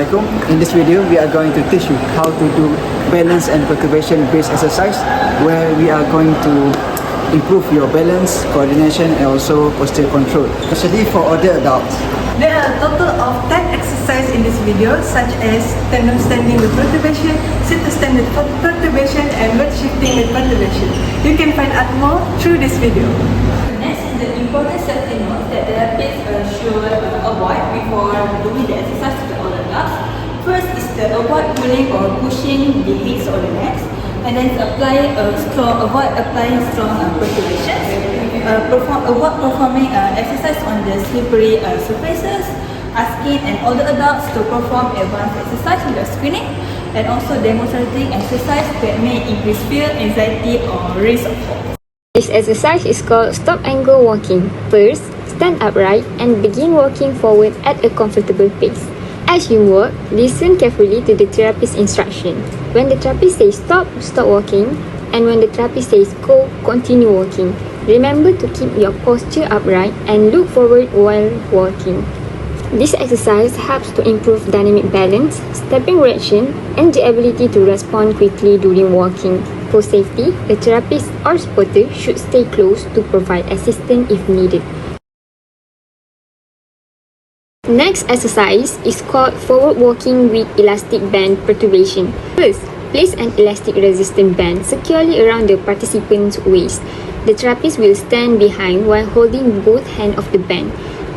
Assalamualaikum. In this video, we are going to teach you how to do balance and perturbation-based exercise, where we are going to improve your balance, coordination, and also posture control, especially for older adults. There are a total of 10 exercises in this video, such as tandem standing with perturbation, sit-to stand with perturbation, and weight shifting with perturbation. You can find out more through this video. Next is the important safety note that therapists should avoid before doing the exercise to all adults. First is the avoid pulling or pushing the hips or the necks, and then avoid applying strong perturbations. Avoid performing exercise on the slippery surfaces, asking and older adults to perform advanced exercise without screening, and also demonstrating exercise that may increase fear, anxiety, or risk of fall. This exercise is called stop and go walking. First, stand upright and begin walking forward at a comfortable pace. As you walk, listen carefully to the therapist's instruction. When the therapist says stop, stop walking, and when the therapist says go, continue walking. Remember to keep your posture upright and look forward while walking. This exercise helps to improve dynamic balance, stepping reaction, and the ability to respond quickly during walking. For safety, the therapist or spotter should stay close to provide assistance if needed. Next exercise is called forward walking with elastic band perturbation. First, place an elastic resistant band securely around the participant's waist. The therapist will stand behind while holding both hands of the band.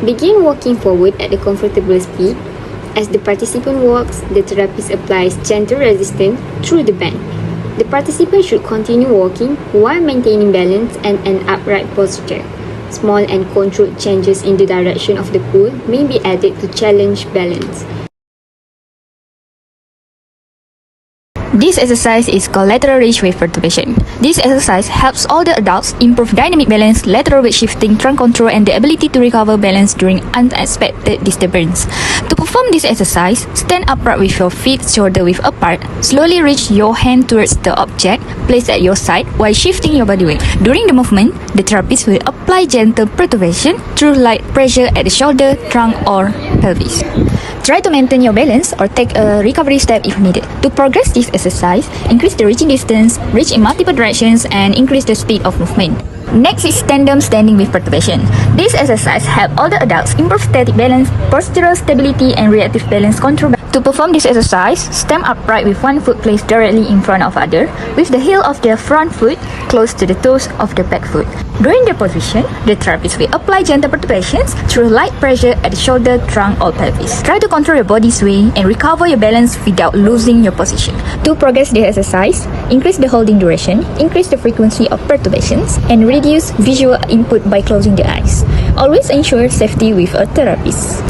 Begin walking forward at a comfortable speed. As the participant walks, the therapist applies gentle resistance through the band. The participant should continue walking while maintaining balance and an upright posture. Small and controlled changes in the direction of the pull may be added to challenge balance. This exercise is called lateral reach with perturbation. This exercise helps all the adults improve dynamic balance, lateral weight shifting, trunk control, and the ability to recover balance during unexpected disturbance. To perform this exercise, stand upright with your feet shoulder width apart. Slowly reach your hand towards the object placed at your side while shifting your body weight. During the movement, the therapist will apply gentle perturbation through light pressure at the shoulder, trunk, or pelvis. Try to maintain your balance or take a recovery step if needed. To progress this exercise, increase the reaching distance, reach in multiple directions, and increase the speed of movement. Next is tandem standing with perturbation. This exercise helps all the adults improve static balance, postural stability, and reactive balance control. To perform this exercise, stand upright with one foot placed directly in front of other, with the heel of the front foot close to the toes of the back foot. During the position, the therapist will apply gentle perturbations through light pressure at the shoulder, trunk, or pelvis. Try to control your body sway and recover your balance without losing your position. To progress the exercise, increase the holding duration, increase the frequency of perturbations, and reduce visual input by closing the eyes. Always ensure safety with a therapist.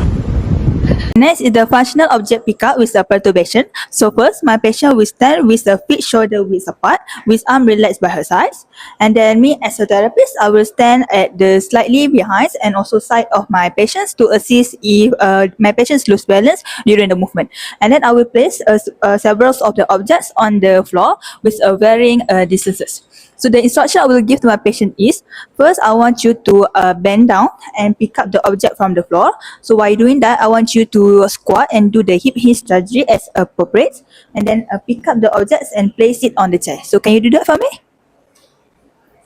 Next is the functional object pickup with the perturbation. So first, my patient will stand with the feet shoulder width apart, with arm relaxed by her sides. And then me as a therapist, I will stand at the slightly behind and also side of my patients to assist if my patients lose balance during the movement. And then I will place several of the objects on the floor with varying distances. So the instruction I will give to my patient is, first I want you to bend down and pick up the object from the floor. So while doing that, I want you to squat and do the hip hinge strategy as appropriate. And then pick up the objects and place it on the chair. So can you do that for me?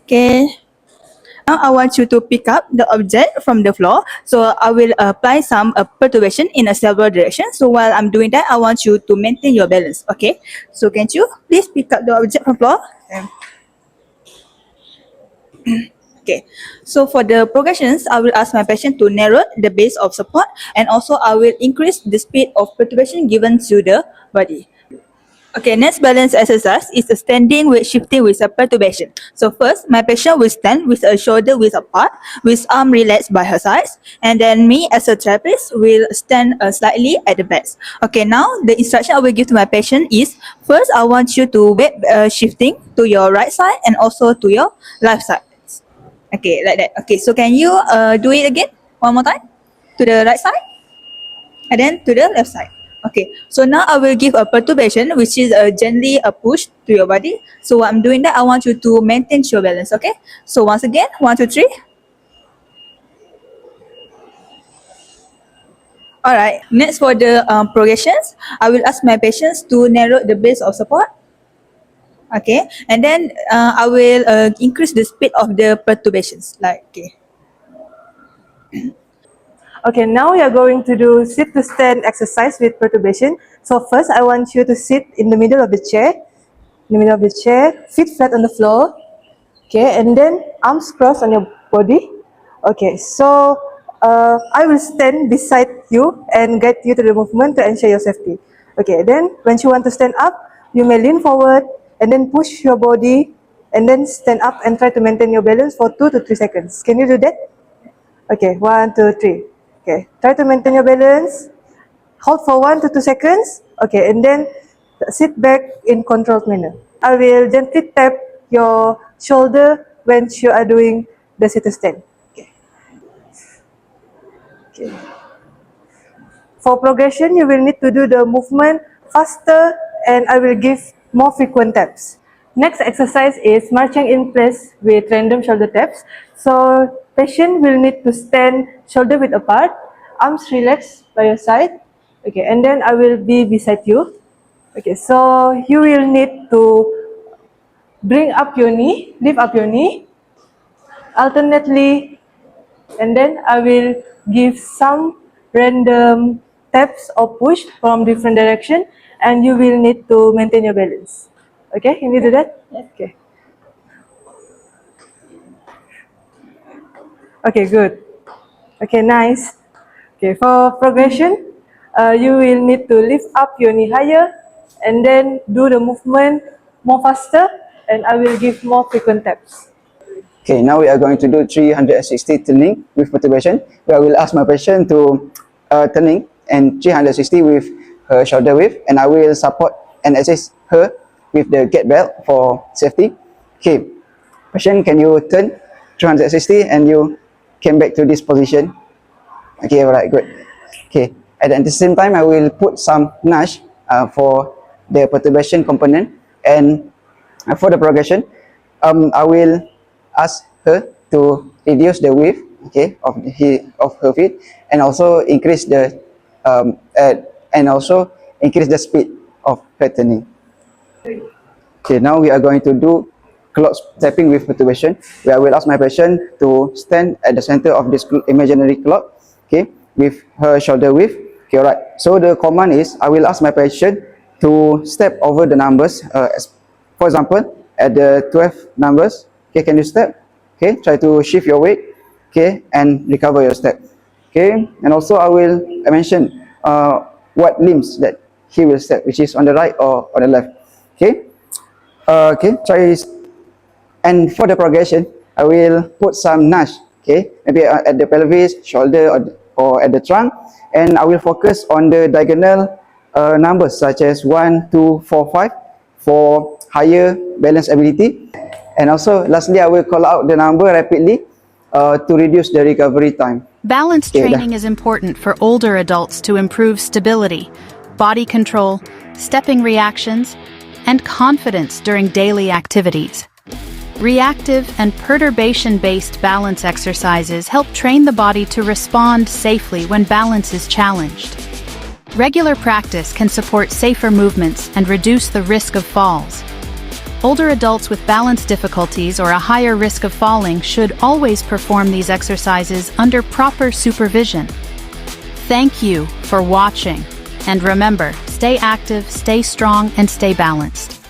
Okay. Now I want you to pick up the object from the floor. So I will apply some perturbation in a several directions. So while I'm doing that, I want you to maintain your balance. Okay. So can you please pick up the object from the floor? Okay, so for the progressions, I will ask my patient to narrow the base of support, and also I will increase the speed of perturbation given to the body. Okay, next balance exercise is a standing weight shifting with a perturbation. So first, my patient will stand with a shoulder width apart, with arm relaxed by her sides, and then me as a therapist will stand slightly at the back. Okay, now the instruction I will give to my patient is, first I want you to weight shifting to your right side and also to your left side. Okay, like that. Okay, so can you do it again? One more time. To the right side. And then to the left side. Okay, so now I will give a perturbation, which is gently a push to your body. So while I'm doing that, I want you to maintain your balance, okay? So once again, 1, 2, 3. Alright, next for the progressions, I will ask my patients to narrow the base of support. Okay, and then I will increase the speed of the perturbations. Okay, now we are going to do sit to stand exercise with perturbation. So first, I want you to sit in the middle of the chair. Feet flat on the floor. Okay, and then arms crossed on your body. Okay, so I will stand beside you and guide you to the movement to ensure your safety. Okay, then when you want to stand up, you may lean forward and then push your body and then stand up and try to maintain your balance for 2 to 3 seconds. Can you do that? Okay, 1, 2, 3. Okay, try to maintain your balance. Hold for 1 to 2 seconds. Okay, and then sit back in controlled manner. I will gently tap your shoulder when you are doing the sit to stand. Okay. For progression, you will need to do the movement faster and I will give more frequent taps. Next exercise is marching in place with random shoulder taps. So patient will need to stand shoulder width apart, arms relaxed by your side. Okay, and then I will be beside you. Okay, so you will need to bring up your knee, lift up your knee, alternately, and then I will give some random taps or push from different direction, and you will need to maintain your balance. Okay, can you do that? Okay. Okay, good. Okay, nice. Okay, for progression, you will need to lift up your knee higher and then do the movement more faster, and I will give more frequent taps. Okay, now we are going to do 360 turning with perturbation, where I will ask my patient to turning and 360 with her shoulder width, and I will support and assist her with the gait belt for safety. Okay, patient, can you turn 360 and you came back to this position? Okay, alright, good. Okay, at the same time, I will put some nudge for the perturbation component, and for the progression, I will ask her to reduce the width, okay, of her feet, and also increase the speed of her turning. Okay, now we are going to do clock tapping with perturbation, where I will ask my patient to stand at the center of this imaginary clock, okay, with her shoulder width. Okay, alright. So the command is, I will ask my patient to step over the numbers. For example, at the 12 numbers, okay, can you step? Okay, try to shift your weight, okay, and recover your step. Okay, and also I mention what limbs that he will step, which is on the right or on the left. Okay, okay, try. And for the progression, I will put some nudge, okay, maybe at the pelvis, shoulder, or at the trunk, and I will focus on the diagonal numbers such as 1, 2, 4, 5 for higher balance ability. And also, lastly, I will call out the number rapidly to reduce the recovery time. Balance training is important for older adults to improve stability, body control, stepping reactions, and confidence during daily activities. Reactive and perturbation-based balance exercises help train the body to respond safely when balance is challenged. Regular practice can support safer movements and reduce the risk of falls. Older adults with balance difficulties or a higher risk of falling should always perform these exercises under proper supervision. Thank you for watching, and remember, stay active, stay strong, and stay balanced.